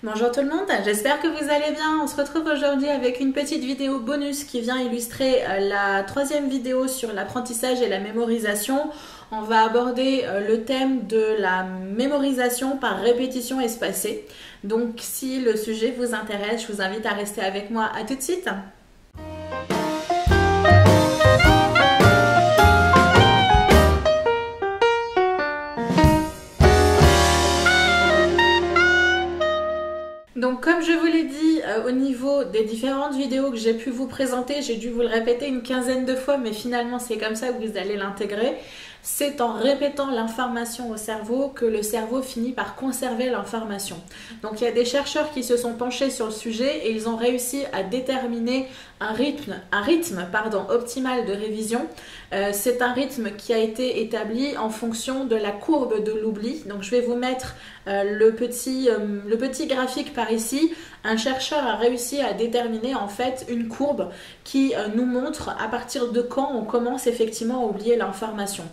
Bonjour tout le monde, j'espère que vous allez bien. On se retrouve aujourd'hui avec une petite vidéo bonus qui vient illustrer la troisième vidéo sur l'apprentissage et la mémorisation. On va aborder le thème de la mémorisation par répétition espacée. Donc si le sujet vous intéresse, je vous invite à rester avec moi. À tout de suite. Donc comme je vous l'ai dit au niveau des différentes vidéos que j'ai pu vous présenter, j'ai dû vous le répéter une quinzaine de fois, mais finalement c'est comme ça que vous allez l'intégrer. C'est en répétant l'information au cerveau que le cerveau finit par conserver l'information. Donc il y a des chercheurs qui se sont penchés sur le sujet et ils ont réussi à déterminer un rythme optimal de révision. C'est un rythme qui a été établi en fonction de la courbe de l'oubli. Donc je vais vous mettre le petit graphique par ici. Un chercheur a réussi à déterminer en fait une courbe qui nous montre à partir de quand on commence effectivement à oublier l'information.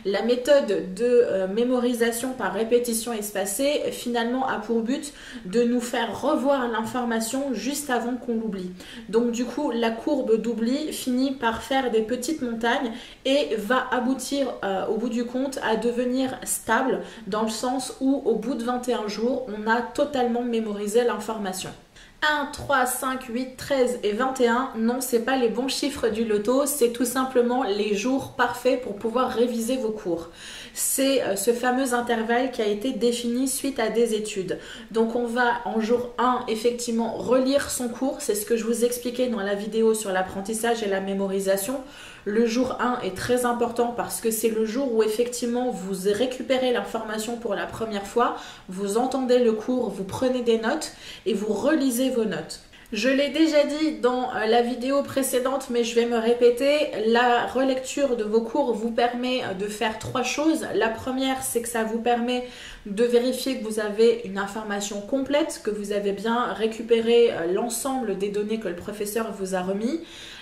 La méthode de mémorisation par répétition espacée finalement a pour but de nous faire revoir l'information juste avant qu'on l'oublie. Donc du coup la courbe d'oubli finit par faire des petites montagnes et va aboutir au bout du compte à devenir stable dans le sens où au bout de 21 jours on a totalement mémorisé l'information. 1, 3, 5, 8, 13 et 21, non, c'est pas les bons chiffres du loto, c'est tout simplement les jours parfaits pour pouvoir réviser vos cours. C'est ce fameux intervalle qui a été défini suite à des études. Donc on va en jour 1 effectivement relire son cours, c'est ce que je vous expliquais dans la vidéo sur l'apprentissage et la mémorisation. Le jour 1 est très important parce que c'est le jour où effectivement vous récupérez l'information pour la première fois, vous entendez le cours, vous prenez des notes et vous relisez vos notes. Je l'ai déjà dit dans la vidéo précédente, mais je vais me répéter, la relecture de vos cours vous permet de faire 3 choses. La première, c'est que ça vous permet de vérifier que vous avez une information complète, que vous avez bien récupéré l'ensemble des données que le professeur vous a remis.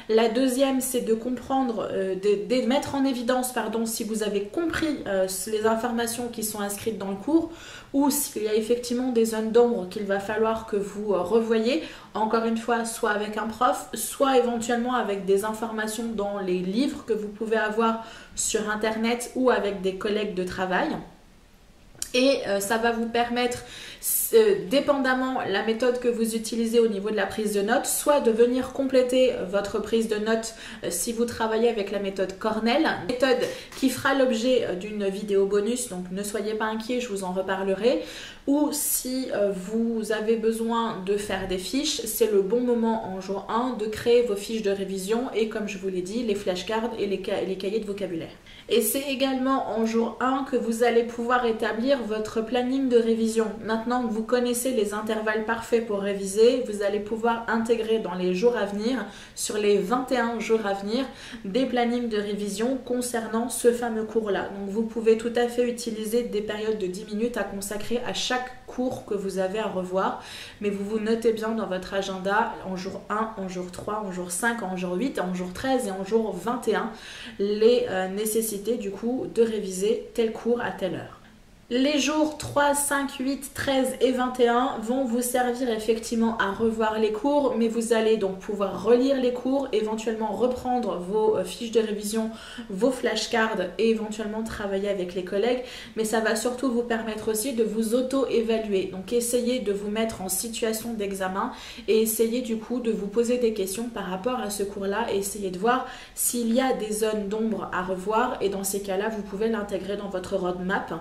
La deuxième, c'est de comprendre, de mettre en évidence si vous avez compris les informations qui sont inscrites dans le cours ou s'il y a effectivement des zones d'ombre qu'il va falloir que vous revoyiez, encore une fois, soit avec un prof, soit éventuellement avec des informations dans les livres que vous pouvez avoir sur Internet ou avec des collègues de travail. Et ça va vous permettre, dépendamment la méthode que vous utilisez au niveau de la prise de notes, soit de venir compléter votre prise de notes si vous travaillez avec la méthode Cornell, méthode qui fera l'objet d'une vidéo bonus, donc ne soyez pas inquiets, je vous en reparlerai. Ou si vous avez besoin de faire des fiches, c'est le bon moment en jour 1 de créer vos fiches de révision et comme je vous l'ai dit, les flashcards et les cahiers de vocabulaire. Et c'est également en jour 1 que vous allez pouvoir établir votre planning de révision. Maintenant que vous connaissez les intervalles parfaits pour réviser, vous allez pouvoir intégrer dans les jours à venir, sur les 21 jours à venir, des plannings de révision concernant ce fameux cours-là. Donc vous pouvez tout à fait utiliser des périodes de 10 minutes à consacrer à chaque cours que vous avez à revoir, mais vous vous notez bien dans votre agenda en jour 1, en jour 3, en jour 5, en jour 8, en jour 13 et en jour 21 les nécessités du coup de réviser tel cours à telle heure. Les jours 3, 5, 8, 13 et 21 vont vous servir effectivement à revoir les cours, mais vous allez donc pouvoir relire les cours, éventuellement reprendre vos fiches de révision, vos flashcards et éventuellement travailler avec les collègues, mais ça va surtout vous permettre aussi de vous auto-évaluer. Donc essayez de vous mettre en situation d'examen et essayez du coup de vous poser des questions par rapport à ce cours-là et essayez de voir s'il y a des zones d'ombre à revoir et dans ces cas-là, vous pouvez l'intégrer dans votre roadmap.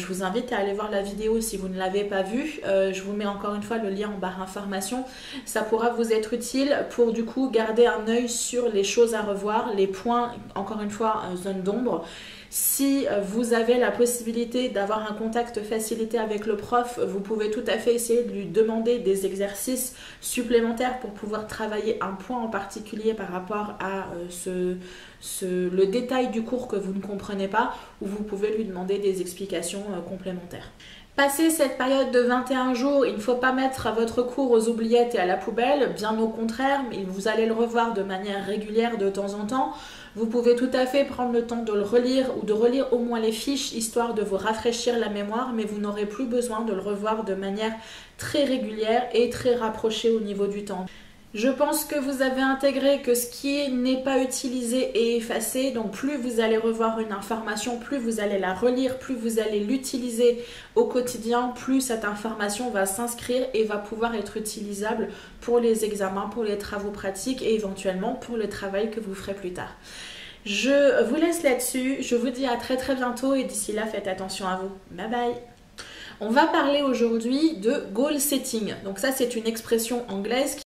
Je vous invite à aller voir la vidéo si vous ne l'avez pas vue. Je vous mets encore une fois le lien en barre information. Ça pourra vous être utile pour du coup garder un œil sur les choses à revoir, les points, encore une fois, zone d'ombre. Si vous avez la possibilité d'avoir un contact facilité avec le prof, vous pouvez tout à fait essayer de lui demander des exercices supplémentaires pour pouvoir travailler un point en particulier par rapport à le détail du cours que vous ne comprenez pas, ou vous pouvez lui demander des explications complémentaires. Passé cette période de 21 jours, il ne faut pas mettre votre cours aux oubliettes et à la poubelle, bien au contraire, mais vous allez le revoir de manière régulière de temps en temps. Vous pouvez tout à fait prendre le temps de le relire ou de relire au moins les fiches, histoire de vous rafraîchir la mémoire, mais vous n'aurez plus besoin de le revoir de manière très régulière et très rapprochée au niveau du temps. Je pense que vous avez intégré que ce qui n'est pas utilisé est effacé, donc plus vous allez revoir une information, plus vous allez la relire, plus vous allez l'utiliser au quotidien, plus cette information va s'inscrire et va pouvoir être utilisable pour les examens, pour les travaux pratiques et éventuellement pour le travail que vous ferez plus tard. Je vous laisse là-dessus, je vous dis à très très bientôt et d'ici là faites attention à vous. Bye bye. On va parler aujourd'hui de goal setting, donc ça c'est une expression anglaise